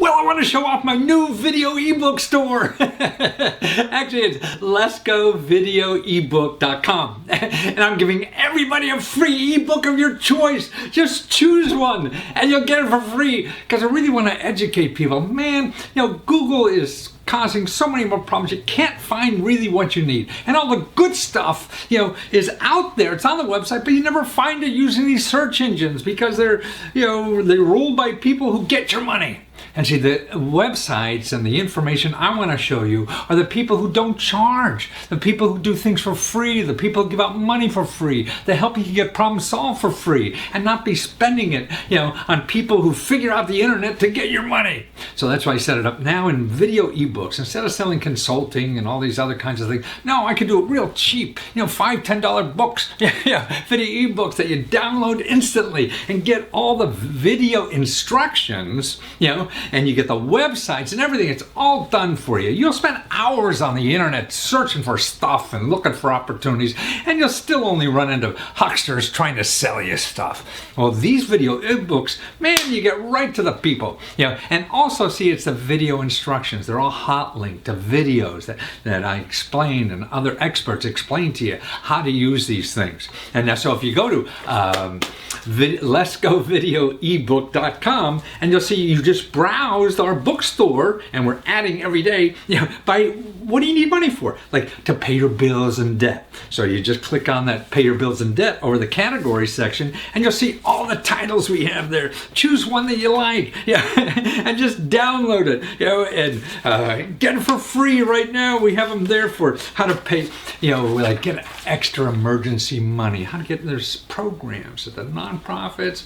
Well, I want to show off my new video ebook store. Actually, it's leskovideoebook.com. And I'm giving everybody a free ebook of your choice. Just choose one and you'll get it for free, because I really want to educate people. Man, Google is causing so many more problems. You can't find really what you need. And all the good stuff, is out there. It's on the website, but you never find it using these search engines because they're ruled by people who get your money. And see, the websites and the information I want to show you are the people who don't charge, the people who do things for free, the people who give out money for free, they help you get problems solved for free and not be spending it, on people who figure out the internet to get your money. So that's why I set it up now in video ebooks. Instead of selling consulting and all these other kinds of things, no, I can do it real cheap, $5, $10 books, video ebooks that you download instantly and get all the video instructions, and you get the websites and everything. It's all done for you. You'll spend hours on the internet searching for stuff and looking for opportunities, and you'll still only run into hucksters trying to sell you stuff. Well, these video ebooks, man, you get right to the people. And also, see, it's the video instructions. They're all hot linked to videos that I explain and other experts explain to you how to use these things. And now, so if you go to leskovideoebook.com, and you'll see you just browsed our bookstore, and we're adding every day, by what do you need money for? Like to pay your bills and debt. So you just click on that pay your bills and debt over the category section, and you'll see all the titles we have there. Choose one that you like, and just download it, and get it for free right now. We have them there for how to pay, like get extra emergency money, how to get, there's programs at the nonprofits,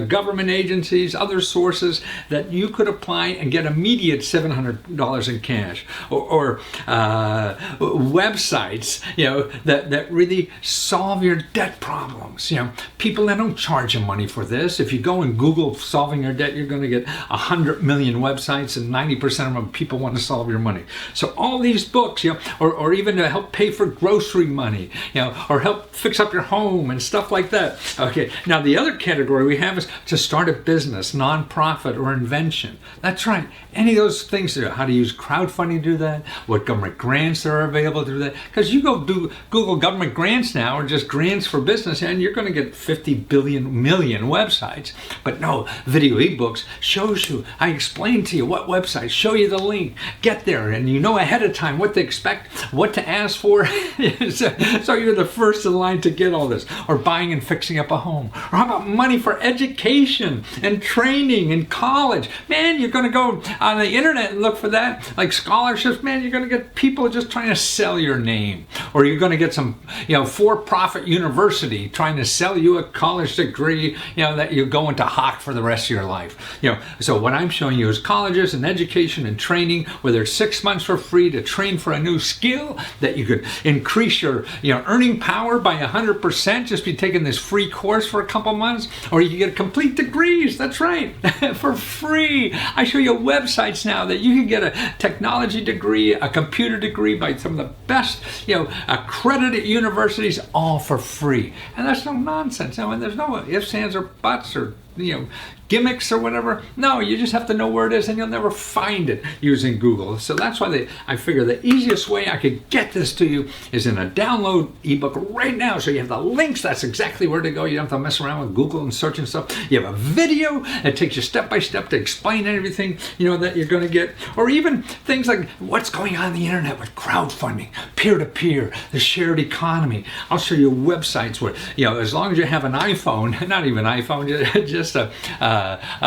government agencies, other sources that you could apply and get immediate $700 in cash, or websites, that really solve your debt problems. People that don't charge you money for this. If you go and Google solving your debt, you're going to get 100 million websites, and 90% of them people want to solve your money. So all these books, or even to help pay for grocery money, or help fix up your home and stuff like that. Okay, now the other category we have is to start a business, nonprofit, or invention. That's right. Any of those things, how to use crowdfunding to do that, what government grants are available to do that. Because you go do Google government grants now, or just grants for business, and you're going to get 50 million websites. But no, video ebooks shows you, I explain to you what websites, show you the link, get there, and you know ahead of time what to expect, what to ask for. So you're the first in line to get all this. Or buying and fixing up a home. Or how about money for education and training in college? Man, you're going to go on the internet and look for that, like scholarships. Man, you're going to get people just trying to sell your name. Or you're going to get some, for-profit university trying to sell you a college degree, that you're going to hawk for the rest of your life. So what I'm showing you is colleges and education and training, where there's 6 months for free to train for a new skill that you could increase your, earning power by 100%. Just be taking this free course for a couple months, or you can get complete degrees. That's right, for free. I show you websites now that you can get a technology degree, a computer degree by some of the best, accredited universities, all for free. And that's no nonsense. And there's no ifs, ands, or buts, or gimmicks or whatever. No, you just have to know where it is, and you'll never find it using Google. So that's why I figure the easiest way I could get this to you is in a download ebook right now. So you have the links. That's exactly where to go. You don't have to mess around with Google and searching stuff. You have a video that takes you step by step to explain everything that you're going to get, or even things like what's going on the internet with crowdfunding, peer-to-peer, the shared economy. I'll show you websites where as long as you have an iPhone, not even iPhone, just a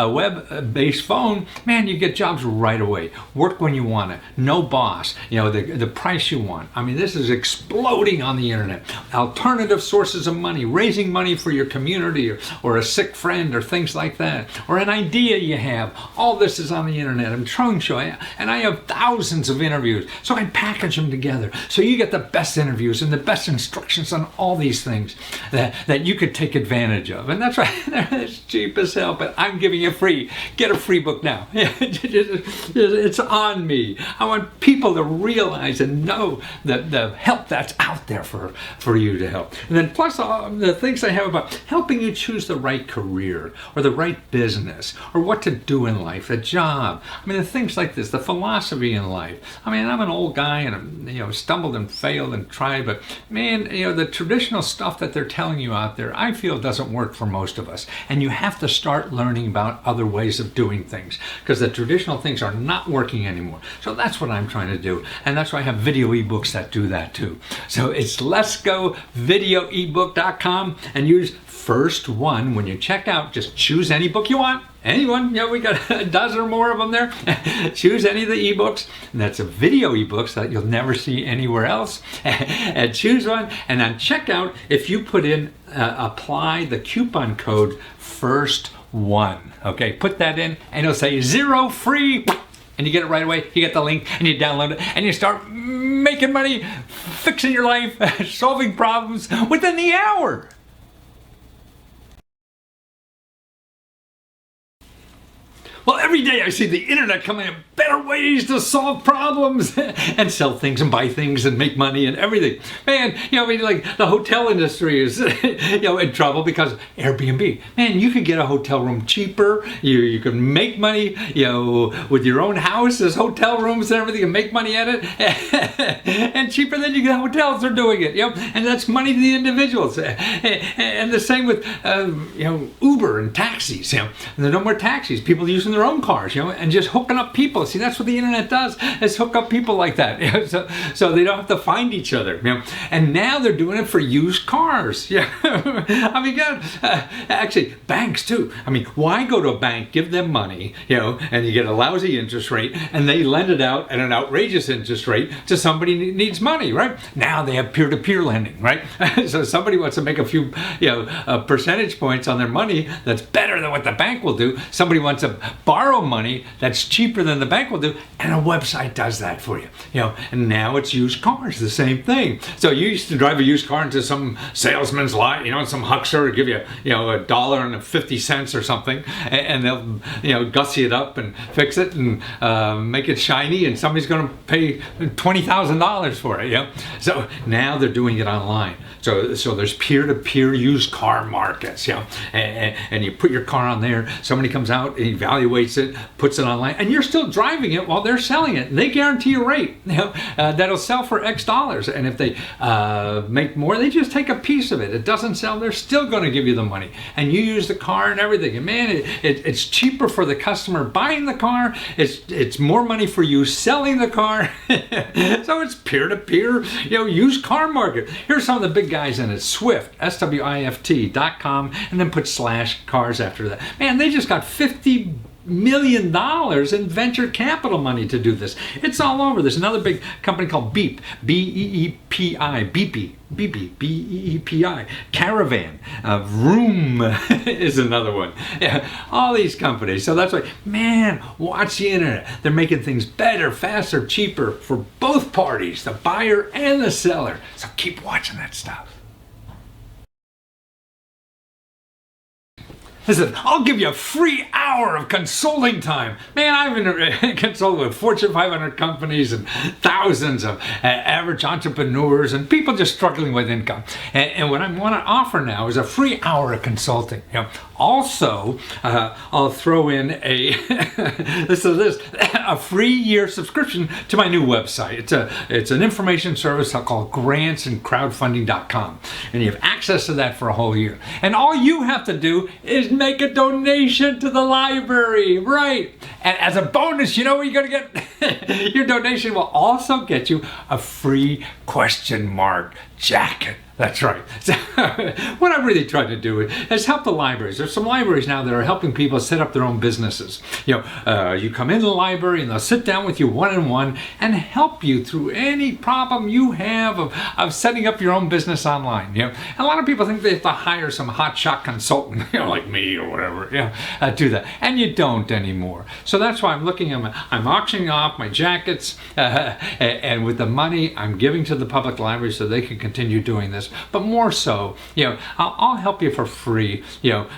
web-based phone, man, you get jobs right away. Work when you want it. No boss. The price you want. I mean, this is exploding on the internet. Alternative sources of money, raising money for your community, or a sick friend, or things like that, or an idea you have. All this is on the internet. I'm trying to show you, and I have thousands of interviews, so I package them together so you get the best interviews and the best instructions on all these things that you could take advantage of. And that's right. It's cheap. cheap as hell, but I'm giving you free. Get a free book now. It's on me. I want people to realize and know the help that's out there for you to help. And then plus all the things I have about helping you choose the right career or the right business or what to do in life, a job. I mean, the things like this, the philosophy in life. I mean, I'm an old guy and stumbled and failed and tried, but man, the traditional stuff that they're telling you out there, I feel doesn't work for most of us. And you have to start learning about other ways of doing things because the traditional things are not working anymore. So that's what I'm trying to do. And that's why I have video ebooks that do that too. So it's LeskoVideoEbook.com and use first one when you check out. Just choose any book you want. Anyone, we got a dozen or more of them there. Choose any of the ebooks. And that's a video ebooks that you'll never see anywhere else. And choose one. And on checkout, if you put in, apply the coupon code FIRST1. Okay, put that in and it'll say 0 free. And you get it right away. You get the link and you download it and you start making money, fixing your life, solving problems within the hour. Well, every day I see the internet coming up better ways to solve problems and sell things and buy things and make money and everything. Man, like the hotel industry is, in trouble because Airbnb. Man, you could get a hotel room cheaper. You can make money, with your own house. There's hotel rooms and everything and make money at it. And cheaper than you get hotels are doing it, and that's money to the individuals. And the same with, Uber and taxis, and there are no more taxis. People using their own cars, and just hooking up people. See, that's what the internet does, is hook up people like that, so they don't have to find each other, And now they're doing it for used cars. I mean, God, actually, banks too. I mean, why go to a bank, give them money, and you get a lousy interest rate, and they lend it out at an outrageous interest rate to somebody who needs money, right? Now they have peer-to-peer lending, right? So somebody wants to make a few, percentage points on their money that's better than what the bank will do. Somebody wants to borrow money that's cheaper than the bank will do, and a website does that for you. And now it's used cars, the same thing. So you used to drive a used car into some salesman's lot, some huckster will give you, $1.50 or something, and they'll gussy it up and fix it and make it shiny, and somebody's going to pay $20,000 for it. So now they're doing it online. So there's peer-to-peer used car markets, and you put your car on there. Somebody comes out and evaluates it, puts it online, and you're still driving it while they're selling it. And they guarantee a rate that'll sell for X dollars. And if they make more, they just take a piece of it. It doesn't sell, they're still going to give you the money. And you use the car and everything. And man, it's cheaper for the customer buying the car. It's more money for you selling the car. So it's peer-to-peer, used car market. Here's some of the big guys in it. Swift, SWIFT.com, and then put /cars after that. Man, they just got $50 million in venture capital money to do this. It's all over. There's another big company called Beep, B-E-E-P-I, B-E-E-P-I, Caravan, Vroom is another one. Yeah, all these companies. So that's why, man, watch the internet. They're making things better, faster, cheaper for both parties, the buyer and the seller. So keep watching that stuff. Listen, I'll give you a free hour of consulting time. Man, I've been consulting with Fortune 500 companies and thousands of average entrepreneurs and people just struggling with income. And what I want to offer now is a free hour of consulting. Also, I'll throw in a a free year subscription to my new website. It's an information service called grantsandcrowdfunding.com, and you have access to that for a whole year. And all you have to do is make a donation to the library, right? And as a bonus, you know what you're gonna get? Your donation will also get you a free question mark jacket. That's right. So, what I'm really trying to do is help the libraries. There's some libraries now that are helping people set up their own businesses. You come into the library and they'll sit down with you one-on-one and help you through any problem you have of setting up your own business online. A lot of people think they have to hire some hotshot consultant, like me or whatever, do that, and you don't anymore. So that's why I'm I'm auctioning off my jackets, and with the money I'm giving to the public library so they can continue doing this. this, but more so, I'll help you for free,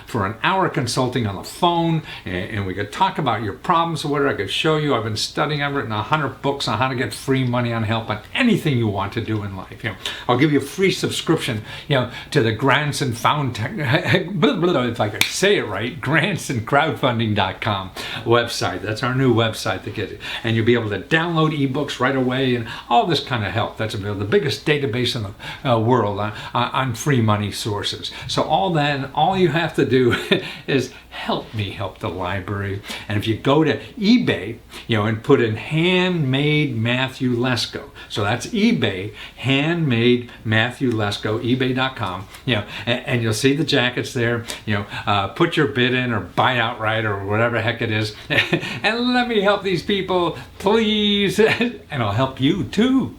for an hour consulting on the phone, and we could talk about your problems or whatever. I could show you. I've been studying. I've written 100 books on how to get free money on help on anything you want to do in life. I'll give you a free subscription, to the Grants and Found, if I could say it right, grantsandcrowdfunding.com website. That's our new website to get it. And you'll be able to download ebooks right away and all this kind of help. That's the biggest database in the world on free money sources. So all that, all you have to do is help me help the library. And if you go to eBay, and put in handmade Matthew Lesko, so that's eBay, handmade Matthew Lesko, ebay.com, and you'll see the jackets there. Put your bid in or buy outright or whatever the heck it is, and let me help these people, please, and I'll help you too.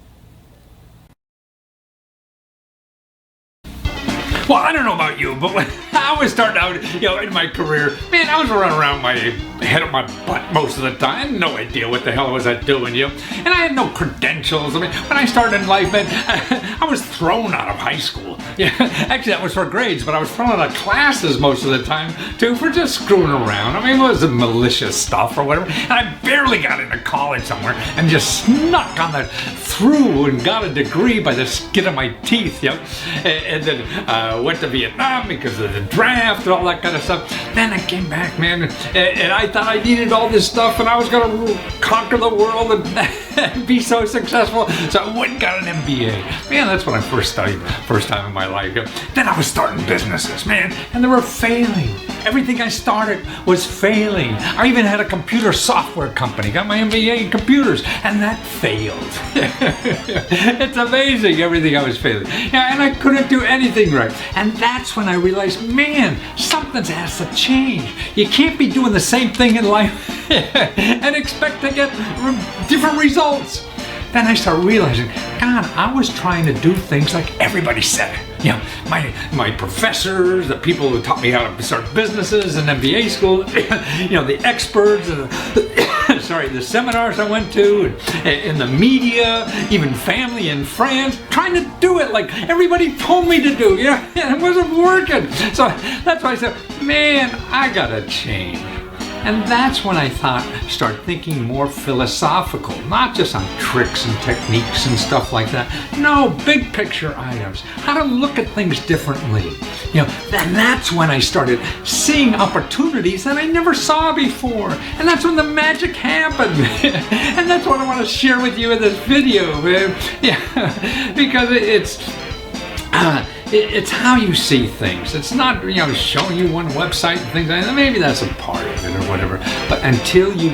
Well, I don't know about you, but when I was starting out, in my career, man, I was running around my head up my butt most of the time. I had no idea what the hell was I doing, and I had no credentials. I mean, when I started in life, man, I was thrown out of high school. Actually, that was for grades, but I was thrown out of classes most of the time, too, for just screwing around. I mean, it was malicious stuff or whatever, and I barely got into college somewhere and just snuck on through and got a degree by the skin of my teeth, and then went to Vietnam because of the draft and all that kind of stuff. Then I came back, man, and I thought I needed all this stuff and I was going to conquer the world and be so successful. So I went and got an MBA. Man, that's when I first studied, first time in my life. Then I was starting businesses, man, and they were failing. Everything I started was failing. I even had a computer software company, got my MBA in computers, and that failed. It's amazing, everything I was failing. And I couldn't do anything right. And that's when I realized, man, something has to change. You can't be doing the same thing in life and expect to get different results. Then I started realizing, God, I was trying to do things like everybody said. My professors, the people who taught me how to start businesses in MBA school, the experts, the seminars I went to, in the media, even family and friends, trying to do it like everybody told me to do. And it wasn't working. So that's why I said, man, I gotta change. And that's when I start thinking more philosophical, not just on tricks and techniques and stuff like that. No, big picture items, how to look at things differently. And that's when I started seeing opportunities that I never saw before. And that's when the magic happened. And that's what I want to share with you in this video, man. Because it's how you see things. It's not, showing you one website and things like that. Maybe that's a part of it or whatever. But until you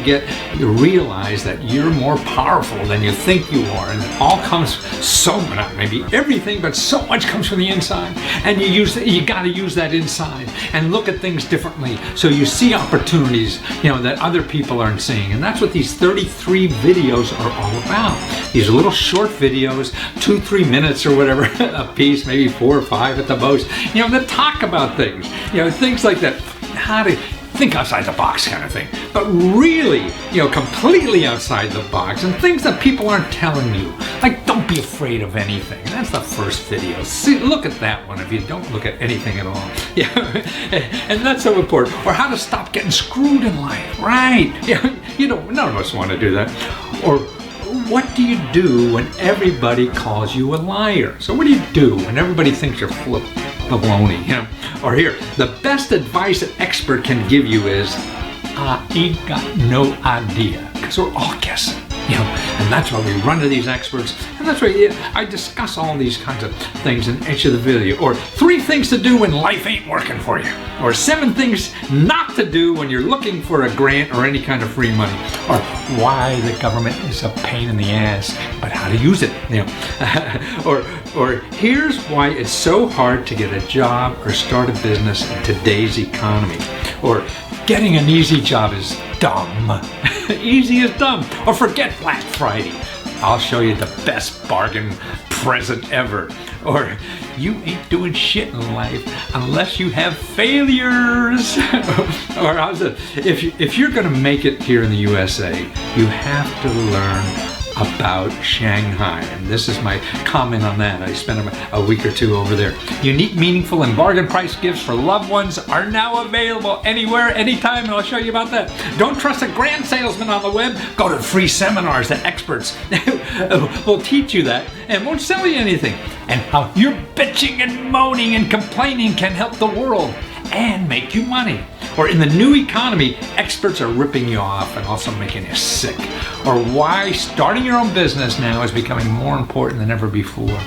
realize that you're more powerful than you think you are, and it all comes not maybe everything, but so much comes from the inside. And you got to use that inside and look at things differently. So you see opportunities, that other people aren't seeing. And that's what these 33 videos are all about. These little short videos, 2-3 minutes or whatever a piece, maybe 4 or 5 at the most, that talk about things, things like that, how to think outside the box kind of thing, but really, completely outside the box, and things that people aren't telling you, like don't be afraid of anything. That's the first video. See, look at that one if you don't look at anything at all. And that's so important. Or how to stop getting screwed in life, right? None of us want to do that. Or what do you do when everybody calls you a liar? So what do you do when everybody thinks you're full of baloney? Or here, the best advice an expert can give you is, I ain't got no idea, because we're all guessing. And that's why we run to these experts, and that's why I discuss all these kinds of things in each of the video. Or 3 things to do when life ain't working for you. Or 7 things not to do when you're looking for a grant or any kind of free money. Or why the government is a pain in the ass, but how to use it. Or here's why it's so hard to get a job or start a business in today's economy. Or getting an easy job is dumb. Easy is dumb. Or forget Black Friday. I'll show you the best bargain present ever. Or you ain't doing shit in life unless you have failures. Or how's it? If you're gonna make it here in the USA, you have to learn about Shanghai. And this is my comment on that. I spent a week or two over there. Unique, meaningful, and bargain price gifts for loved ones are now available anywhere, anytime, and I'll show you about that. Don't trust a grand salesman on the web. Go to free seminars that experts will teach you that and won't sell you anything. And how your bitching and moaning and complaining can help the world and make you money. Or in the new economy, experts are ripping you off and also making you sick. Or why starting your own business now is becoming more important than ever before.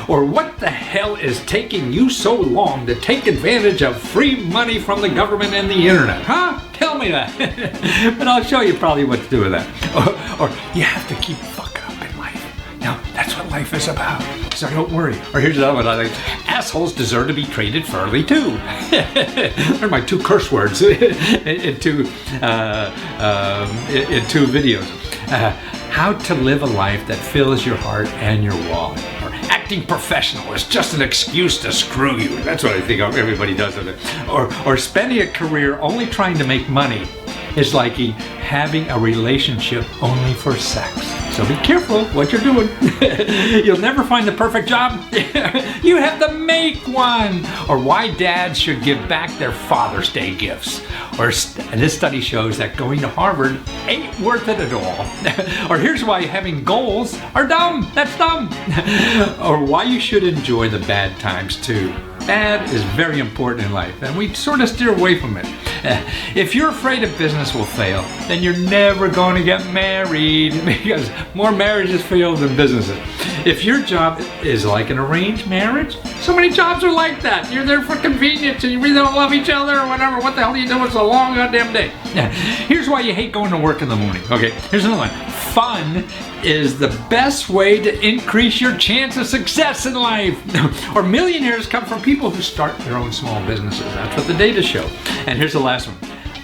Or what the hell is taking you so long to take advantage of free money from the government and the internet? Huh? Tell me that. But I'll show you probably what to do with that. Or you have to keep fucking up in life. Now, that's what life is about. So don't worry. Or here's another one. I think assholes deserve to be treated fairly too. They're my two curse words in two videos. How to live a life that fills your heart and your wallet. Or acting professional is just an excuse to screw you. That's what I think everybody does with it. Or spending a career only trying to make money is like having a relationship only for sex. So be careful what you're doing. You'll never find the perfect job. You have to make one. Or why dads should give back their Father's Day gifts. Or this study shows that going to Harvard ain't worth it at all. Or here's why having goals are dumb. That's dumb. Or why you should enjoy the bad times too. Bad is very important in life, and we sort of steer away from it. If you're afraid a business will fail, then you're never going to get married, because more marriages fail than businesses. If your job is like an arranged marriage, so many jobs are like that. You're there for convenience and you really don't love each other or whatever. What the hell are you doing? It's a long goddamn day. Here's why you hate going to work in the morning. Okay, here's another one. Fun is the best way to increase your chance of success in life. Or millionaires come from people who start their own small businesses. That's what the data show. And here's the last one.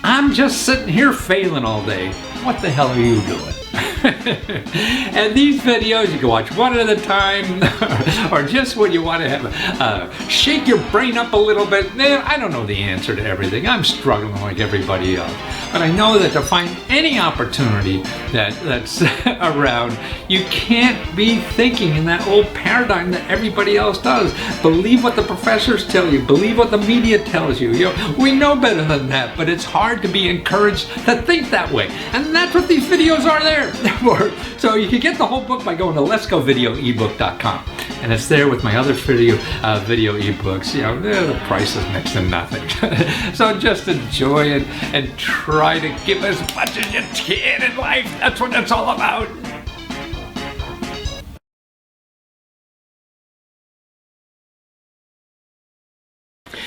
I'm just sitting here failing all day. What the hell are you doing? And these videos you can watch one at a time, or just when you want to have shake your brain up a little bit. Man, I don't know the answer to everything. I'm struggling like everybody else, but I know that to find any opportunity that's around, you can't be thinking in that old paradigm that everybody else does. Believe what the professors tell you. Believe what the media tells you. We know better than that, but it's hard to be encouraged to think that way, and that's what these videos are there. So you can get the whole book by going to leskovideoebook.com, and it's there with my other video ebooks. The price is next to nothing. So just enjoy it and try to give as much as you can in life. That's what it's all about.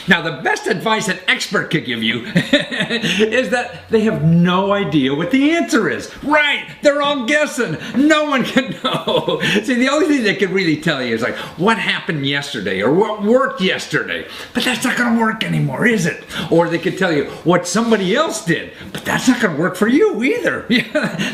Now, the best advice an expert could give you is that they have no idea what the answer is. Right, they're all guessing. No one can know. See, the only thing they can really tell you is like what happened yesterday or what worked yesterday. But that's not going to work anymore, is it? Or they could tell you what somebody else did, but that's not going to work for you either.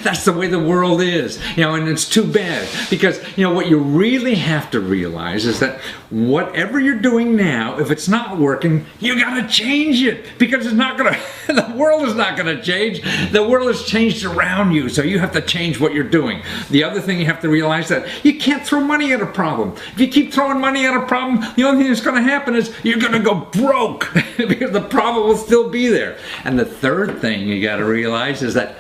That's the way the world is. And it's too bad, because what you really have to realize is that whatever you're doing now, if it's not working, you gotta change it, because it's not gonna, the world is not gonna change. The world has changed around you, so you have to change what you're doing. The other thing you have to realize that you can't throw money at a problem. If you keep throwing money at a problem, the only thing that's gonna happen is you're gonna go broke because the problem will still be there. And the third thing you gotta realize is that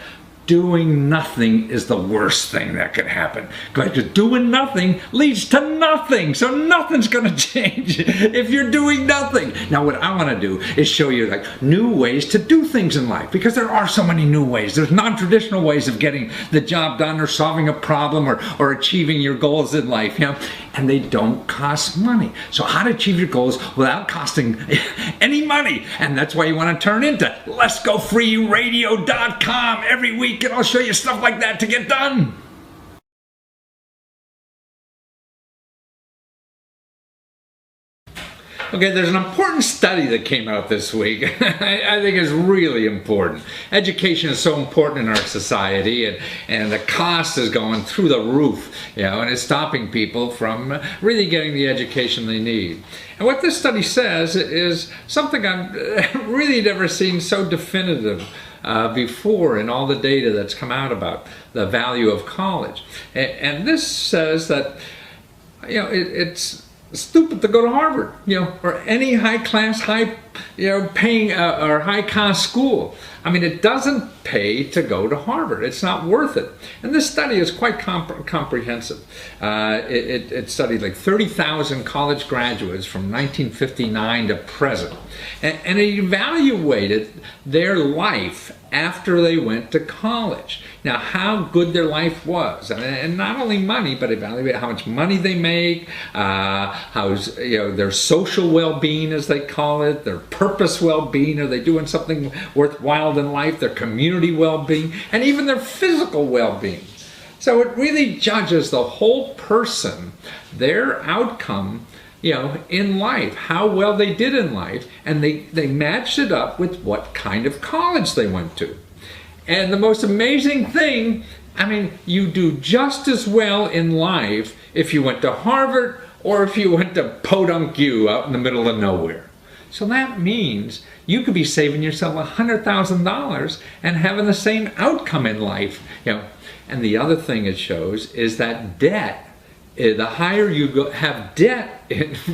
doing nothing is the worst thing that could happen. Because doing nothing leads to nothing. So nothing's going to change if you're doing nothing. Now what I want to do is show you like new ways to do things in life. Because there are so many new ways. There's non-traditional ways of getting the job done or solving a problem or achieving your goals in life. And they don't cost money. So how to achieve your goals without costing any money. And that's why you want to turn into LeskoFreeRadio.com every week, and I'll show you stuff like that to get done. Okay, there's an important study that came out this week. I think it's really important. Education is so important in our society, and the cost is going through the roof, and it's stopping people from really getting the education they need. And what this study says is something I've really never seen so definitive before in all the data that's come out about the value of college. And this says that, it's stupid to go to Harvard, or any high-class, paying or high-cost school. I mean, it doesn't pay to go to Harvard. It's not worth it. And this study is quite comprehensive. It studied like 30,000 college graduates from 1959 to present. And it evaluated their life after they went to college. Now, how good their life was, and not only money, but evaluate how much money they make, how's their social well-being, as they call it, their purpose well-being. Are they doing something worthwhile in life? Their community well-being, and even their physical well-being. So it really judges the whole person, their outcome, in life, how well they did in life, and they matched it up with what kind of college they went to. And the most amazing thing, I mean, you do just as well in life if you went to Harvard or if you went to Podunk U out in the middle of nowhere. So that means you could be saving yourself $100,000 and having the same outcome in life. And the other thing it shows is that debt, the higher you have debt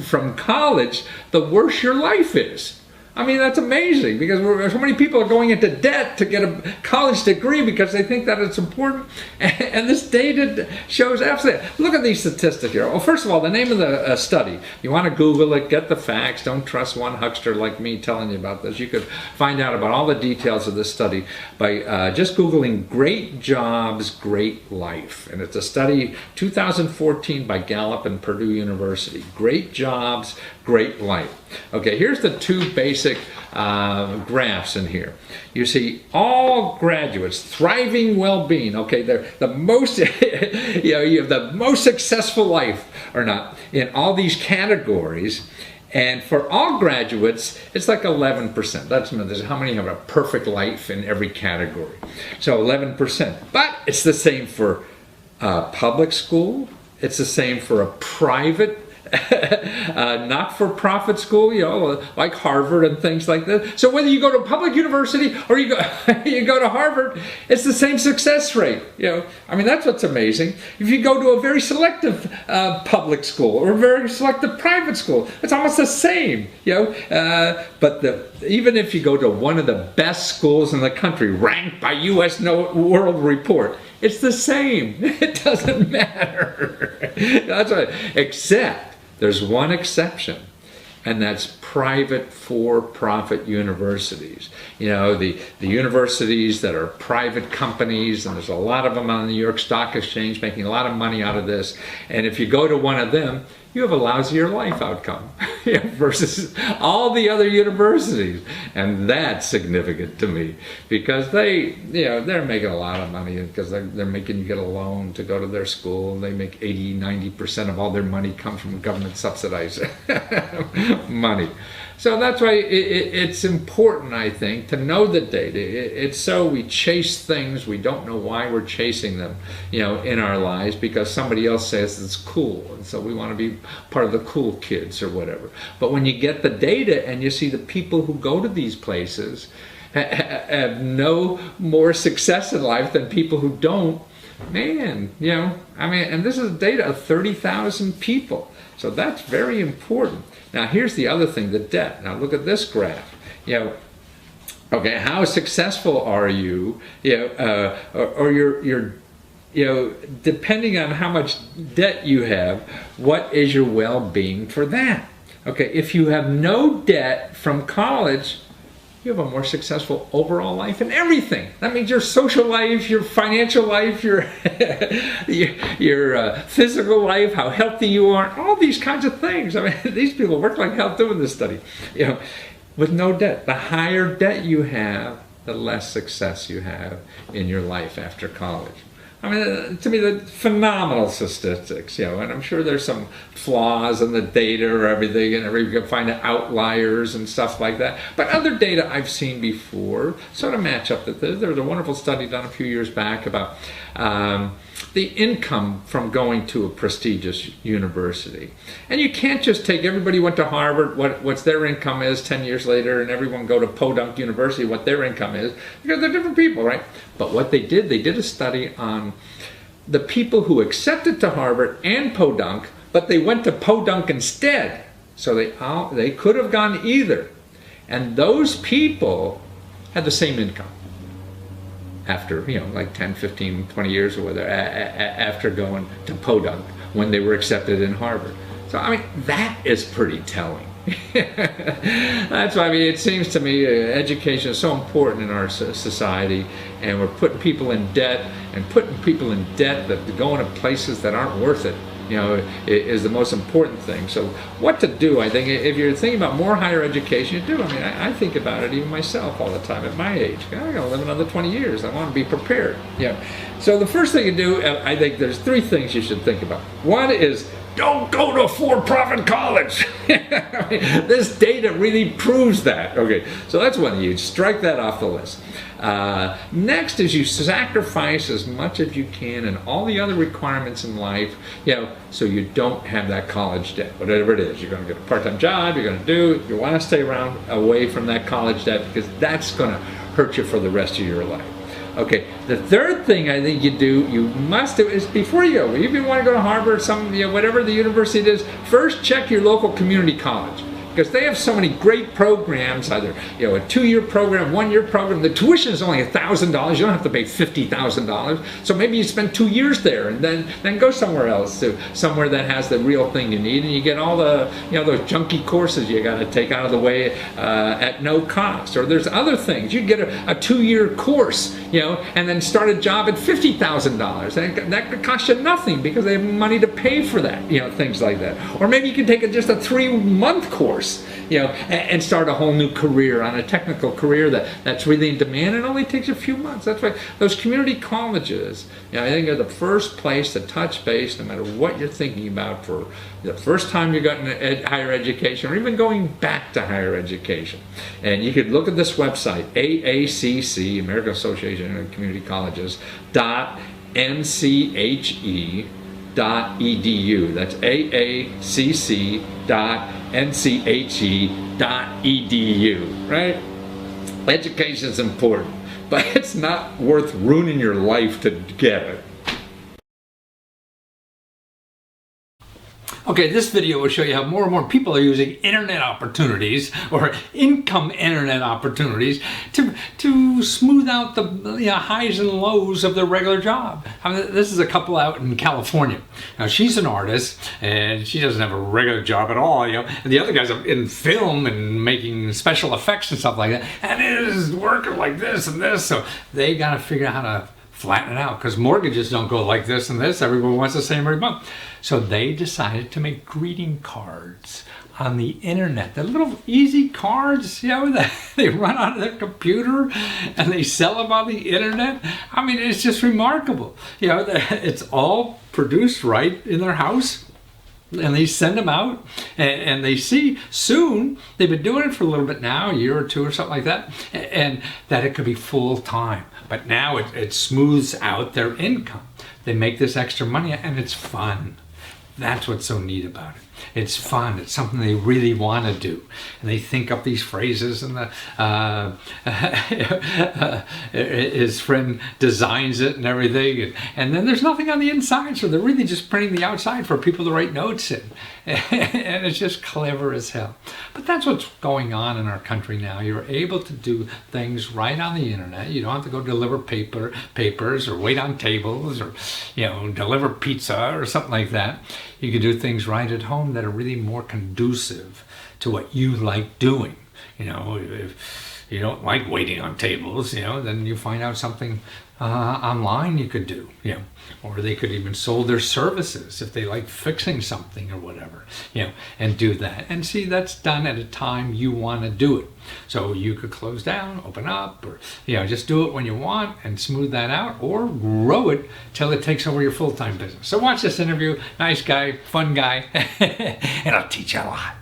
from college, the worse your life is. I mean, that's amazing, because so many people are going into debt to get a college degree because they think that it's important. And this data shows absolutely. Look at these statistics here. Well, first of all, the name of the study. You want to Google it, get the facts. Don't trust one huckster like me telling you about this. You could find out about all the details of this study by just Googling Great Jobs, Great Life. And it's a study 2014 by Gallup and Purdue University. Great Jobs, Great Life. Okay, here's the two basic graphs in here. You see all graduates, thriving well-being. Okay, they're the most, you have the most successful life or not in all these categories. And for all graduates, it's like 11%. That's how many have a perfect life in every category. So 11%. But it's the same for public school. It's the same for a private not-for-profit school, like Harvard and things like that. So whether you go to a public university or you go to Harvard, it's the same success rate. I mean, that's what's amazing. If you go to a very selective public school or a very selective private school, it's almost the same. But even if you go to one of the best schools in the country, ranked by U.S. World Report, it's the same. It doesn't matter. That's right. Except there's one exception, and that's private for-profit universities. The universities that are private companies, and there's a lot of them on the New York Stock Exchange making a lot of money out of this. And if you go to one of them, you have a lousier life outcome versus all the other universities. And that's significant to me, because they're making a lot of money because they're making you get a loan to go to their school. They make 80–90% of all their money come from government subsidized money. So that's why it's important, I think, to know the data. It's so we chase things, we don't know why we're chasing them, in our lives, because somebody else says it's cool, and so we want to be part of the cool kids or whatever. But when you get the data and you see the people who go to these places have no more success in life than people who don't, man, I mean, and this is data of 30,000 people. So that's very important. Now here's the other thing, the debt. Now look at this graph. Okay, how successful are you? Or you're depending on how much debt you have, what is your well-being for that? Okay, if you have no debt from college, you have a more successful overall life in everything. That means your social life, your financial life, your physical life, how healthy you are, all these kinds of things. I mean, these people work like hell doing this study. With no debt. The higher debt you have, the less success you have in your life after college. I mean, to me, the phenomenal statistics, and I'm sure there's some flaws in the data or everything, and you can find outliers and stuff like that. But other data I've seen before sort of match up. There was a wonderful study done a few years back about the income from going to a prestigious university. And you can't just take everybody went to Harvard, what's their income is 10 years later, and everyone go to Podunk University, what their income is, because they're different people, right? But what they did a study on the people who accepted to Harvard and Podunk, but they went to Podunk instead. So they could have gone either. And those people had the same income after, like 10, 15, 20 years or whatever, after going to Podunk when they were accepted in Harvard. So, I mean, that is pretty telling. That's why, I mean, it seems to me education is so important in our society, and we're putting people in debt, that going to places that aren't worth it, is the most important thing. So what to do, I think, if you're thinking about more higher education, you do. I mean, I think about it even myself all the time at my age. I'm going to live another 20 years. I want to be prepared. So the first thing you do, I think there's 3 things you should think about. One is, don't go to a for-profit college. I mean, this data really proves that. Okay, so that's one. You strike that off the list. Next is you sacrifice as much as you can and all the other requirements in life, so you don't have that college debt, whatever it is. You're going to get a part-time job, you're going to do, you want to stay around away from that college debt, because that's going to hurt you for the rest of your life. Okay, the third thing I think you must do is before you go, if you want to go to Harvard, whatever the university it is, first check your local community college. Because they have so many great programs, either a 2-year program, 1-year program. The tuition is only $1,000. You don't have to pay $50,000. So maybe you spend 2 years there, and then go somewhere else, to somewhere that has the real thing you need, and you get all the those junky courses you got to take out of the way at no cost. Or there's other things. You get a 2-year course, and then start a job at $50,000, and that could cost you nothing because they have money to pay for that. Things like that. Or maybe you can take just a 3-month course, and start a whole new career, on a technical career that's really in demand, and it only takes a few months. That's why those community colleges, I think, are the first place to touch base, no matter what you're thinking about, for the first time you got into higher education, or even going back to higher education. And you could look at this website, AACC, American Association of Community Colleges, .nche.edu. That's AACC.nche.edu, right? Education is important, but it's not worth ruining your life to get it. Okay, this video will show you how more and more people are using internet opportunities, or income internet opportunities, to smooth out the highs and lows of their regular job. I mean, this is a couple out in California. Now, she's an artist, and she doesn't have a regular job at all, and the other guy's in film and making special effects and stuff like that, and it is working like this and this, so they got to figure out how to flatten it out, because mortgages don't go like this and this. Everyone wants the same every month. So they decided to make greeting cards on the internet. The little easy cards, that they run out of their computer and they sell them on the internet. I mean, it's just remarkable. It's all produced right in their house. And they send them out, and they see soon, they've been doing it for a little bit now, a year or 2 or something like that, and that it could be full time. But now it smooths out their income. They make this extra money, and it's fun. That's what's so neat about it. It's fun. It's something they really want to do. And they think up these phrases, and his friend designs it and everything. And then there's nothing on the inside, so they're really just printing the outside for people to write notes in. And it's just clever as hell. But that's what's going on in our country now. You're able to do things right on the internet. You don't have to go deliver papers or wait on tables, or deliver pizza or something like that. You can do things right at home that are really more conducive to what you like doing. If you don't like waiting on tables, then you find out something online you could do, or they could even sold their services if they like fixing something or whatever, and do that. And see, that's done at a time you want to do it. So you could close down, open up, or just do it when you want and smooth that out, or grow it till it takes over your full-time business. So watch this interview. Nice guy, fun guy, and I'll teach you a lot.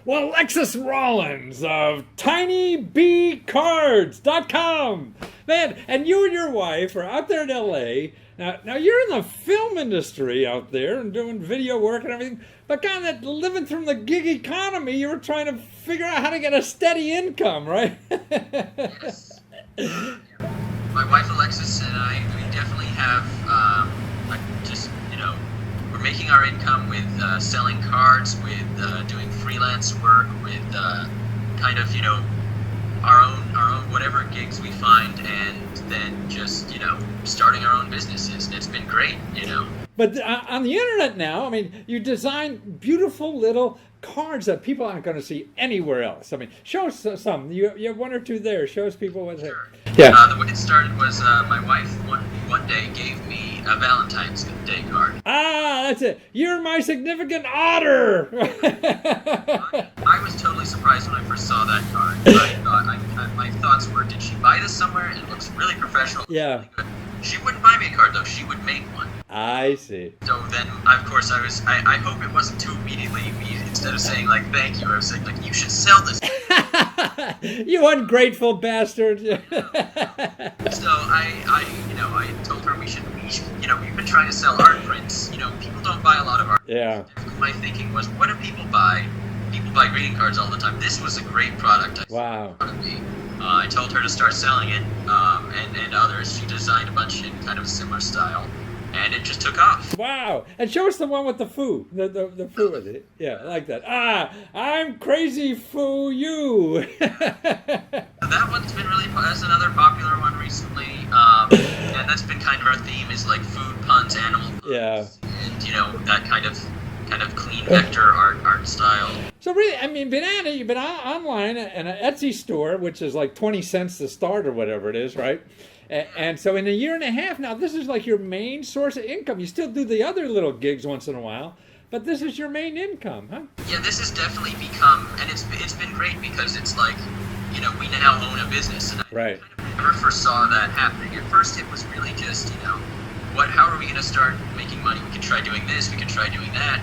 Well, Alexis Rollins of tinybcards.com. Man, and you and your wife are out there in LA. Now you're in the film industry out there and doing video work and everything. But God, that living from the gig economy, you were trying to figure out how to get a steady income, right? Yes. My wife Alexis and I, we definitely have we're making our income with selling cards, with doing freelance work, with our own whatever gigs we find, and then just starting our own businesses. And it's been great, But on the internet now, I mean, you design beautiful little cards that people aren't going to see anywhere else. I mean, show us some. You have one or two there. Show us people what's Sure. Yeah. The way it started was my wife one day gave me a Valentine's Day card. Ah, that's it. You're my significant otter. I was totally surprised when I first saw that card. My thoughts were, did she buy this somewhere? It looks really professional. Yeah. Really good. She wouldn't buy me a card though. She would make one. I see. So then, of course, I hope it wasn't too immediately. Instead of saying like thank you, I was saying like you should sell this. You ungrateful bastard. So I told her we should we've been trying to sell art prints. People don't buy a lot of art. Yeah. My thinking was, what do people buy? People buy greeting cards all the time. This was a great product. Wow. I told her to start selling it, and others. She designed a bunch in kind of similar style, and it just took off. Wow. And show us the one with the foo. The foo with it. Yeah, I like that. I'm crazy foo you. That one's been that's another popular one recently. And that's been kind of our theme, is like food puns, animal puns. Yeah. And that kind of clean vector art style. So really, I mean, you've been online in an Etsy store, which is like 20 cents to start or whatever it is, right? And so in a year and a half now, this is like your main source of income. You still do the other little gigs once in a while, but this is your main income, huh? Yeah, this has definitely become, and it's been great because it's like, we now own a business. And Right. I kind of never first saw that happening. At first it was really just, how are we going to start making money? We could try doing this, we could try doing that.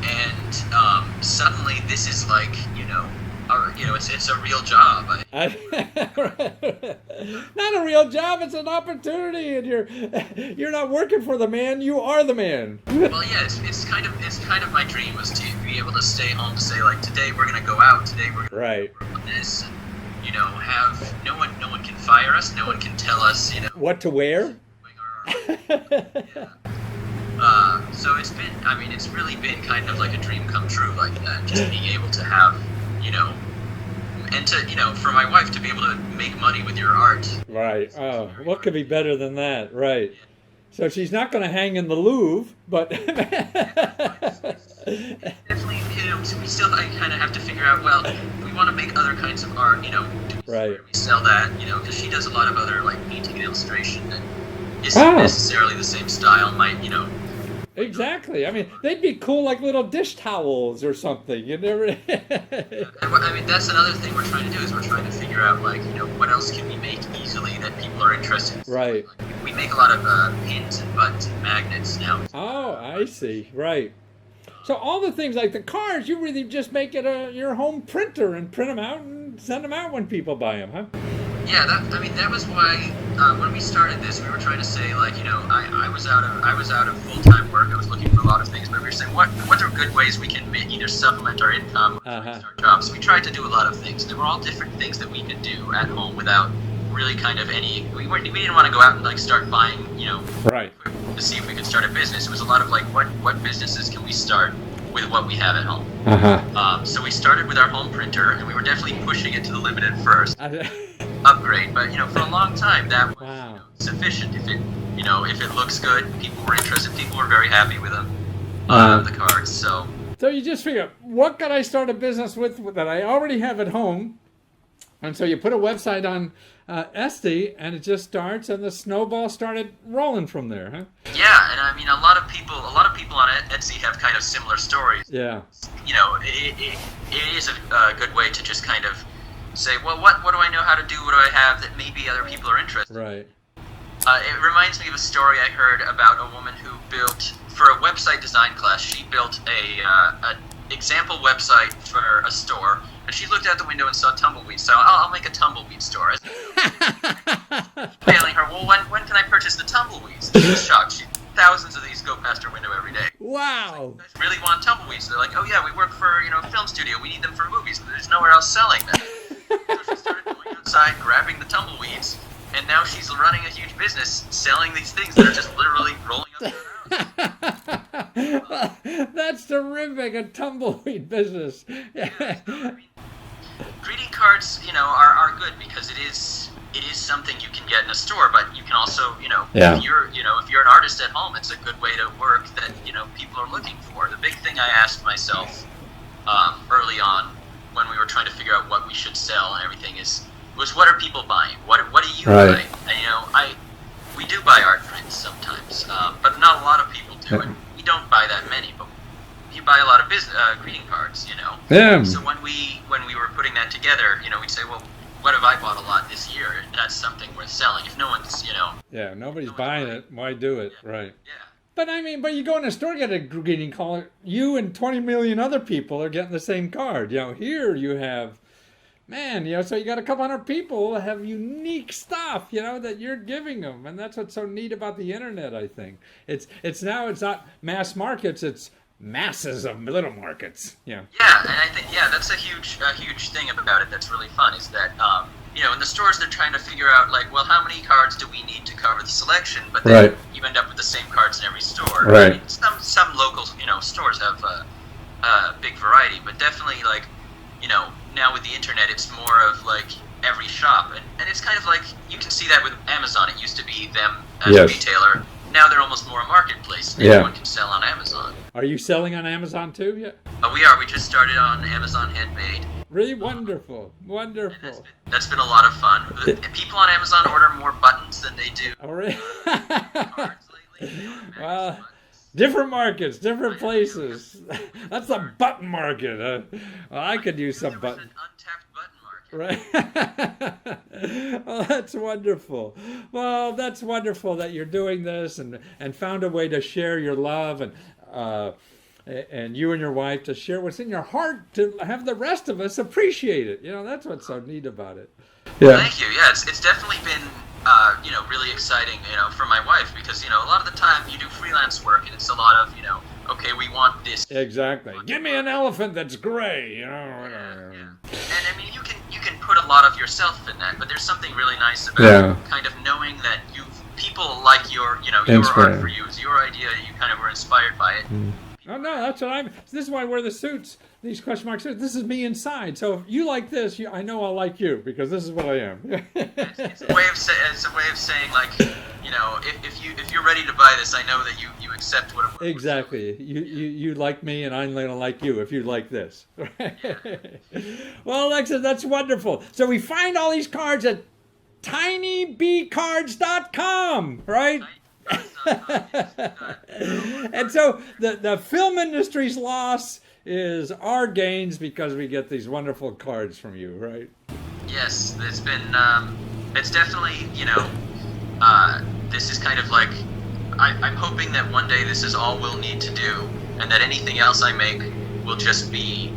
And suddenly this is like, it's a real job. Not a real job, it's an opportunity, and you're not working for the man, you are the man. Well, yeah, it's kind of my dream was to be able to stay home, to say like, today we're gonna go out, today we're gonna Right. work on this, and have no one can fire us, no one can tell us What to wear. So it's really been kind of like a dream come true like that, just being able to have, and to, for my wife to be able to make money with your art. Right. Oh, what could be better than that? Right. So she's not going to hang in the Louvre, but Definitely, so we still kind of have to figure out, well, we want to make other kinds of art, Right. We sell that, because she does a lot of other like painting and illustration that isn't necessarily the same style, Exactly. I mean, they'd be cool like little dish towels or something. You never. That's another thing we're trying to do, is we're trying to figure out what else can we make easily that people are interested in. Right. We make a lot of pins and buttons and magnets now. Oh, I see. Right. So all the things like the cards, you really just make it your home printer and print them out and send them out when people buy them, huh? Yeah, that was why when we started this, we were trying to say I was out of full-time work. I was looking for a lot of things, but we were saying what are good ways we can either supplement our income or start jobs. So we tried to do a lot of things. They were all different things that we could do at home without really kind of any. We didn't want to go out and start buying Right. to see if we could start a business. It was a lot of what businesses can we start with what we have at home. So we started with our home printer, and we were definitely pushing it to the limit at first. Upgrade, but for a long time that was sufficient. If it looks good, people were interested, people were very happy with them, the cards. So you just figure, what could I start a business with that I already have at home? And so you put a website Esty, and it just starts, and the snowball started rolling from there, huh? Yeah, and I mean, a lot of people on Etsy have kind of similar stories. Yeah. You know, it is a good way to just kind of say, well, what do I know how to do? What do I have that maybe other people are interested in? Right. It reminds me of a story I heard about a woman who built, for a website design class, she built a example website for a store, and she looked out the window and saw tumbleweeds. So I'll make a tumbleweed store. Failing her, well, when can I purchase the tumbleweeds? She was shocked. Thousands of these go past her window every day. Wow. You guys really want tumbleweeds? They're like, oh yeah, we work for a film studio. We need them for movies, but there's nowhere else selling them. So she started going outside, grabbing the tumbleweeds, and now she's running a huge business selling these things that are just literally rolling up her house. That's terrific, a tumbleweed business. Yeah, so, I mean, greeting cards, are good because it is something you can get in a store, but you can also, Yeah. if you're an artist at home, it's a good way to work that, people are looking for. The big thing I asked myself early on when we were trying to figure out what we should sell and everything was what are people buying? What do you buy? And, we do buy art prints sometimes, but not a lot of people do it. We don't buy that many, but you buy a lot of greeting cards, Yeah. So when we were putting that together, we'd say, well, what have I bought a lot this year? That's something worth selling. If no one's, Yeah, nobody's buying it. Why do it? Yeah. Right. Yeah. But I mean, you go in a store, get a greeting card. You and 20 million other people are getting the same card. Here you have, so you got a couple hundred people that have unique stuff, that you're giving them, and that's what's so neat about the internet. I think it's not mass markets, it's masses of little markets. Yeah. Yeah, and I think that's a huge thing about it. That's really fun. Is that in the stores they're trying to figure out like, well, how many cards do we need to cover the selection? But then Right. you end up with the same cards in every store. Right. I mean, some local stores have a big variety, but definitely like now with the internet, it's more of like every shop, and it's kind of like you can see that with Amazon. It used to be them as a Yes. retailer. Now they're almost more a marketplace. Yeah. Everyone can sell on Amazon. Are you selling on Amazon too? Yeah. We are. We just started on Amazon Handmade. Really wonderful. And Wonderful. that's been a lot of fun. People on Amazon order more buttons than they do All right. cards lately. They order Well, buttons. different markets, different places. That's the button market. Well, I could use some There was button. an untapped button market. Right. Well, that's wonderful. Well, that's wonderful that you're doing this and found a way to share your love and you and your wife to share what's in your heart to have the rest of us appreciate it. That's what's so neat about it. Yeah. Thank you. Yeah, it's definitely been really exciting, for my wife because a lot of the time you do freelance work and it's a lot of okay, we want this. Exactly. Give me an elephant that's gray. Yeah. And I mean, you can put a lot of yourself in that, but there's something really nice about kind of knowing that people like your art for you. It's your idea. You kind of were inspired by it. Oh no, that's what this is why I wear the suits, these question mark suits. This is me inside. So if you like this, I know I'll like you because this is what I am. It's a way of saying like, if you're ready to buy this, I know that you accept what it was. Exactly. You like me, and I'm gonna like you if you like this. Well, Alexa, that's wonderful. So we find all these cards at tinybcards.com, right? And so the film industry's loss is our gains because we get these wonderful cards from you, right? Yes, it's been it's definitely this is kind of like I'm hoping that one day this is all we'll need to do, and that anything else I make will just be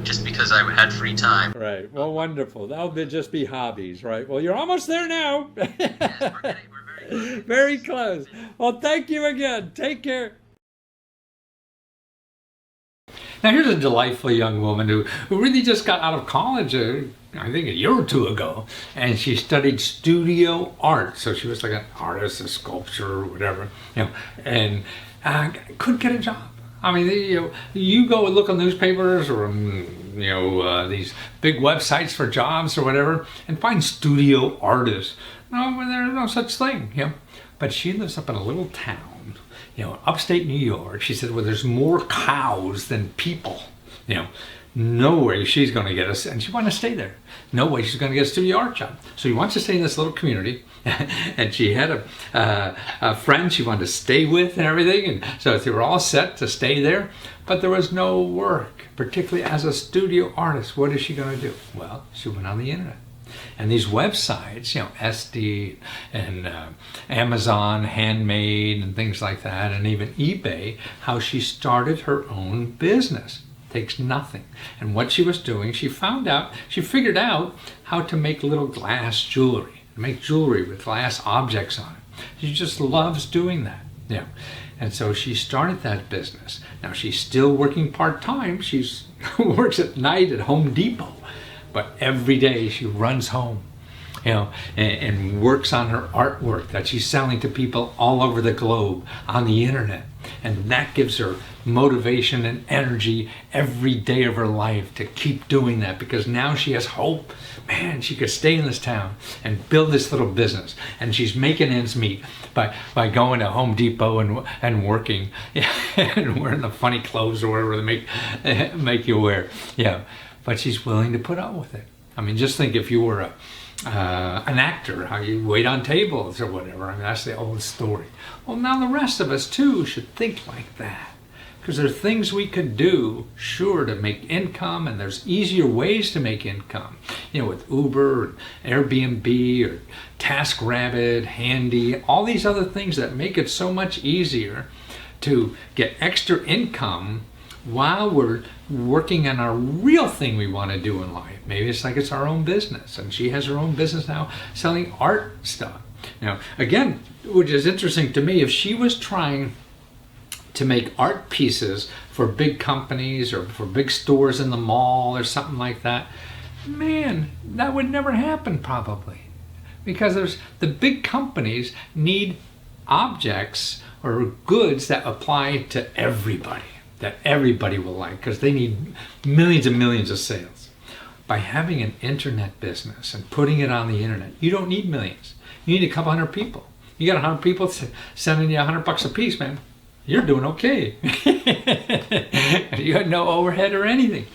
just because I had free time. Right. Well, wonderful. That'll just be hobbies, right? Well, you're almost there now. Yes, we're very close. Very close. Well, thank you again. Take care. Now, here's a delightful young woman who really just got out of college, I think a year or two ago, and she studied studio art. So she was like an artist, a sculptor, or whatever, and couldn't get a job. I mean, you go and look on newspapers or these big websites for jobs or whatever, and find studio artists. No, there's no such thing. But she lives up in a little town, upstate New York. She said, well, there's more cows than people. no way she's going to get us, and she wanted to stay there. No way she's going to get a studio art job. So she wants to stay in this little community, and she had a friend she wanted to stay with and everything, and so they were all set to stay there, but there was no work, particularly as a studio artist. What is she going to do? Well, she went on the internet. And these websites, SD and Amazon Handmade and things like that, and even eBay, how she started her own business. Takes nothing. And what she was doing, she figured out how to make little glass jewelry, make jewelry with glass objects on it. She just loves doing that. Yeah. And so she started that business. Now she's still working part-time. She's works at night at Home Depot. But every day she runs home, and works on her artwork that she's selling to people all over the globe on the internet. And that gives her motivation and energy every day of her life to keep doing that, because now she has hope. Man, she could stay in this town and build this little business. And she's making ends meet by going to Home Depot and working and wearing the funny clothes or whatever they make you wear. Yeah. But she's willing to put up with it. I mean, just think if you were an actor, how you wait on tables or whatever. I mean, that's the old story. Well, now the rest of us, too, should think like that. Because there are things we could do, sure, to make income, and there's easier ways to make income. With Uber, or Airbnb, or TaskRabbit, Handy, all these other things that make it so much easier to get extra income while we're working on our real thing we want to do in life. Maybe it's like it's our own business, and she has her own business now selling art stuff. Now, again, which is interesting to me, if she was trying to make art pieces for big companies or for big stores in the mall or something like that, man, that would never happen probably. Because the big companies need objects or goods that apply to everybody, that everybody will like, because they need millions and millions of sales. By having an internet business and putting it on the internet, you don't need millions. You need a couple hundred people. You got 100 people sending you $100 a piece, man. You're doing okay. You got no overhead or anything.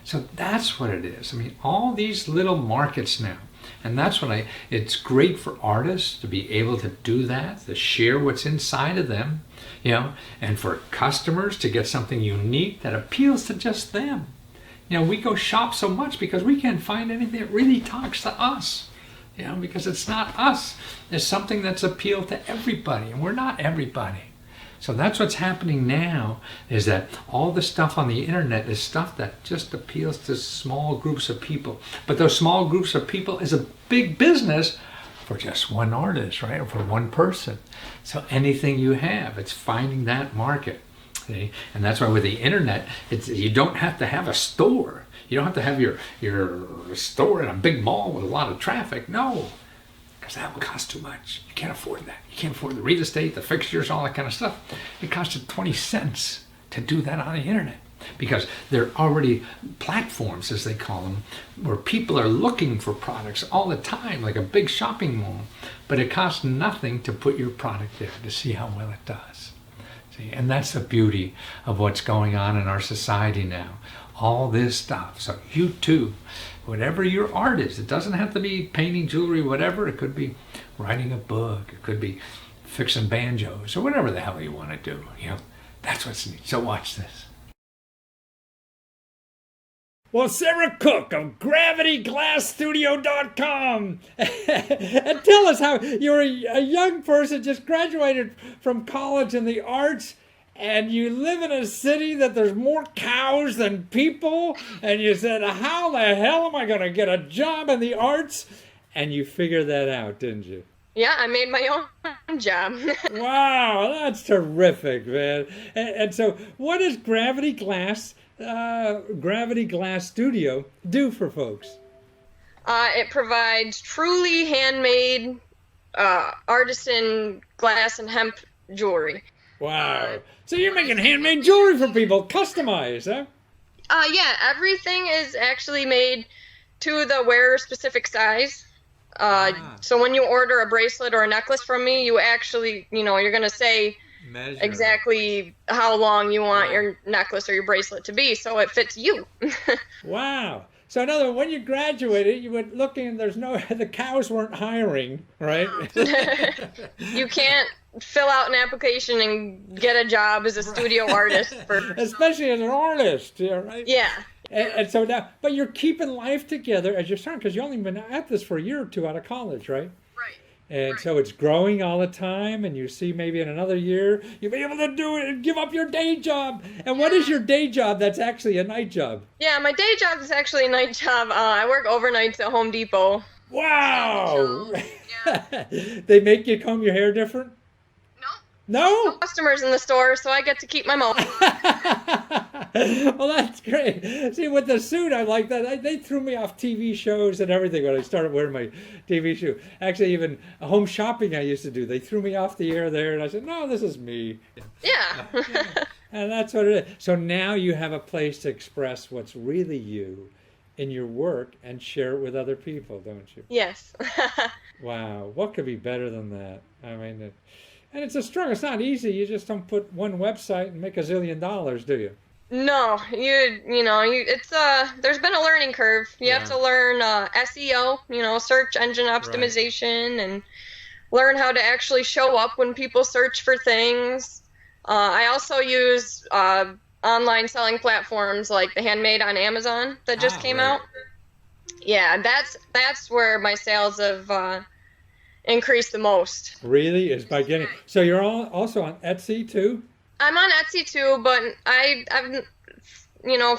So that's what it is. I mean, all these little markets now. And that's what it's great for artists to be able to do that, to share what's inside of them, and for customers to get something unique that appeals to just them. We go shop so much because we can't find anything that really talks to us, because it's not us. It's something that's appealed to everybody, and we're not everybody. So that's what's happening now, is that all the stuff on the internet is stuff that just appeals to small groups of people. But those small groups of people is a big business for just one artist, right? Or for one person. So anything you have, it's finding that market. See? And that's why with the internet, you don't have to have a store. You don't have to have your store in a big mall with a lot of traffic. No. Because that will cost too much. You can't afford that. You can't afford the real estate, the fixtures, all that kind of stuff. It costs you 20 cents to do that on the internet. Because there are already platforms, as they call them, where people are looking for products all the time, like a big shopping mall. But it costs nothing to put your product there to see how well it does. See? And that's the beauty of what's going on in our society now. All this stuff. So you too, whatever your art is, it doesn't have to be painting, jewelry, whatever. It could be writing a book. It could be fixing banjos or whatever the hell you want to do. That's what's neat. So watch this. Well, Sarah Cook of GravityGlassStudio.com. And tell us how you're a young person, just graduated from college in the arts, and you live in a city that there's more cows than people, and you said, how the hell am I going to get a job in the arts? And you figured that out, didn't you? Yeah, I made my own job. Wow, that's terrific, man. And so what does Gravity Glass Studio do for folks? It provides truly handmade artisan glass and hemp jewelry. Wow. So you're making handmade jewelry for people, customized, huh? Yeah, everything is actually made to the wearer specific size. So when you order a bracelet or a necklace from me, you actually, you're going to say, Measure. exactly how long you want your necklace or your bracelet to be, so it fits you. Wow. So in other words, when you graduated, you went looking, the cows weren't hiring, right? You can't fill out an application and get a job as a studio artist Especially as an artist, yeah, right? Yeah. And so now, but you're keeping life together as you're starting, because you've only been at this for a year or two out of college, right? Right. And so it's growing all the time, and you see maybe in another year you'll be able to do it and give up your day job. And what is your day job that's actually a night job? Yeah, my day job is actually a night job. I work overnights at Home Depot. Wow! Yeah. They make you comb your hair different? No? No customers in the store, so I get to keep my mouth. Well, that's great. See, with the suit, I like that. They threw me off TV shows and everything when I started wearing my TV suit. Actually, even home shopping I used to do. They threw me off the air there, and I said, no, this is me. Yeah. And that's what it is. So now you have a place to express what's really you in your work and share it with other people, don't you? Yes. Wow. What could be better than that? I mean, and it's a struggle. It's not easy. You just don't put one website and make $1 zillion, do you? No, it's there's been a learning curve. You have to learn SEO, search engine optimization, and learn how to actually show up when people search for things. I also use online selling platforms like the Handmade on Amazon that just came out. Yeah, that's where my sales have increased the most. Really? Is by getting... So you're also on Etsy too? I'm on Etsy too, but I've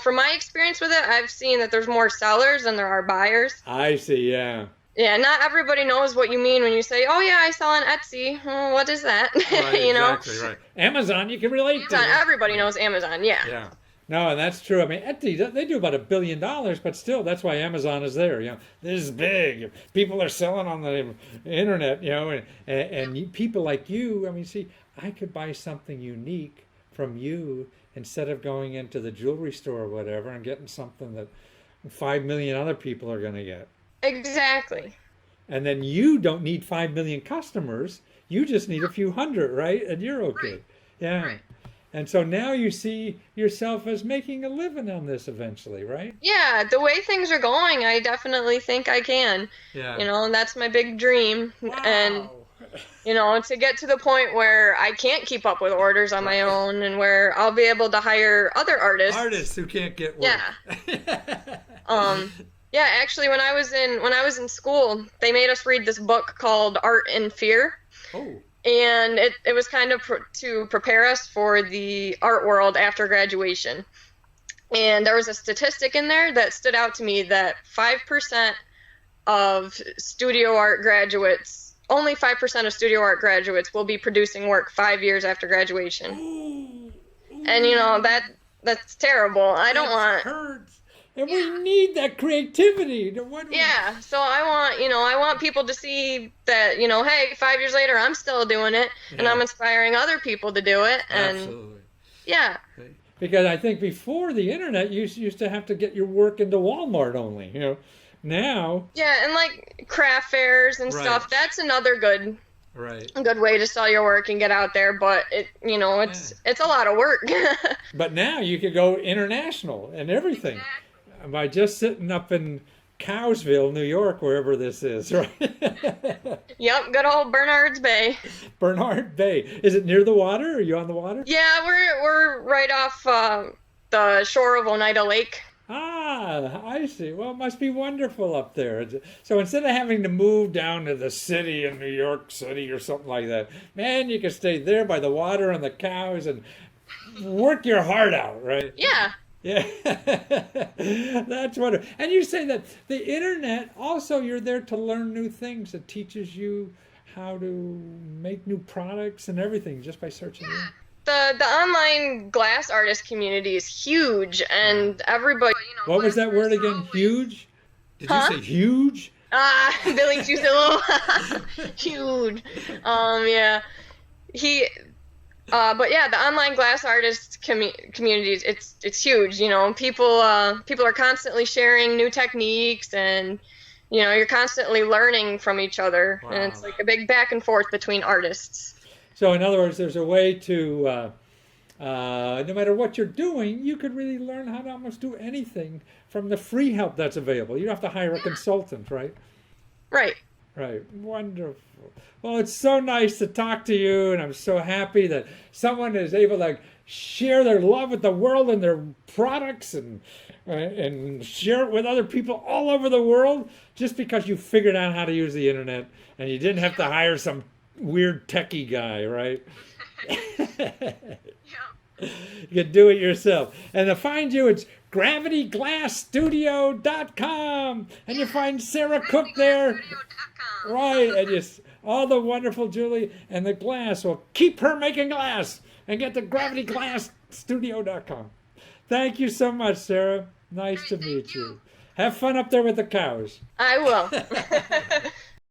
from my experience with it, I've seen that there's more sellers than there are buyers. I see, yeah. Yeah, not everybody knows what you mean when you say, oh yeah, I sell on Etsy. Well, what is that? Right, exactly, right. Amazon, you can relate to. Everybody knows Amazon, yeah. Yeah. No, and that's true. I mean, Etsy, they do about $1 billion, but still, that's why Amazon is there. This is big. People are selling on the internet, and people like you, I mean, see, I could buy something unique from you instead of going into the jewelry store or whatever and getting something that 5 million other people are going to get. Exactly. And then you don't need 5 million customers. You just need a few hundred, right? And you're okay. Right. Yeah. Right. And so now you see yourself as making a living on this eventually, right? Yeah, the way things are going, I definitely think I can. Yeah. And that's my big dream. Wow. And to get to the point where I can't keep up with orders on my own, and where I'll be able to hire other artists. Artists who can't get work. Yeah. Yeah, actually, when I was in school, they made us read this book called Art and Fear. Oh. And it was kind of to prepare us for the art world after graduation. And there was a statistic in there that stood out to me that 5% of studio art graduates, only 5% of studio art graduates will be producing work 5 years after graduation. Ooh. And that's terrible. I don't want... Hurts. And we need that creativity. Yeah, so I want people to see that, hey, 5 years later, I'm still doing it, and I'm inspiring other people to do it. And absolutely. Yeah. Because I think before the internet, you used to have to get your work into Walmart only, Now. Yeah, and like craft fairs and stuff, that's another good way to sell your work and get out there, but it's a lot of work. But now you could go international and everything. Exactly. By just sitting up in Cowsville, New York, wherever this is, right? Yep, good old Bernard's Bay. Bernard Bay. Is it near the water? Are you on the water? Yeah, we're right off the shore of Oneida Lake. Ah, I see. Well, it must be wonderful up there. So instead of having to move down to the city in New York City or something like that, man, you can stay there by the water and the cows and work your heart out, right? Yeah. Yeah, that's wonderful. And you say that the internet, also you're there to learn new things. It teaches you how to make new products and everything just by searching. Yeah. The online glass artist community is huge, and everybody... What was that word again? Huge? Did you say huge? Billy Fusillo. Huge. Yeah. But yeah, the online glass artist communities, it's huge. People are constantly sharing new techniques, and you're constantly learning from each other. Wow. And it's like a big back and forth between artists. So in other words, there's a way to, no matter what you're doing, you could really learn how to almost do anything from the free help that's available. You don't have to hire a consultant, right? Right. Right. Wonderful. Well, it's so nice to talk to you, and I'm so happy that someone is able to share their love with the world and their products and share it with other people all over the world just because you figured out how to use the internet and you didn't have to hire some weird techie guy, right? You can do it yourself. And to find you, it's gravityglassstudio.com. And you find Sarah Cook there. Right. And just all the wonderful Julie and the glass. Well, keep her making glass and get to gravityglassstudio.com. Thank you so much, Sarah. Nice to meet you. Have fun up there with the cows. I will.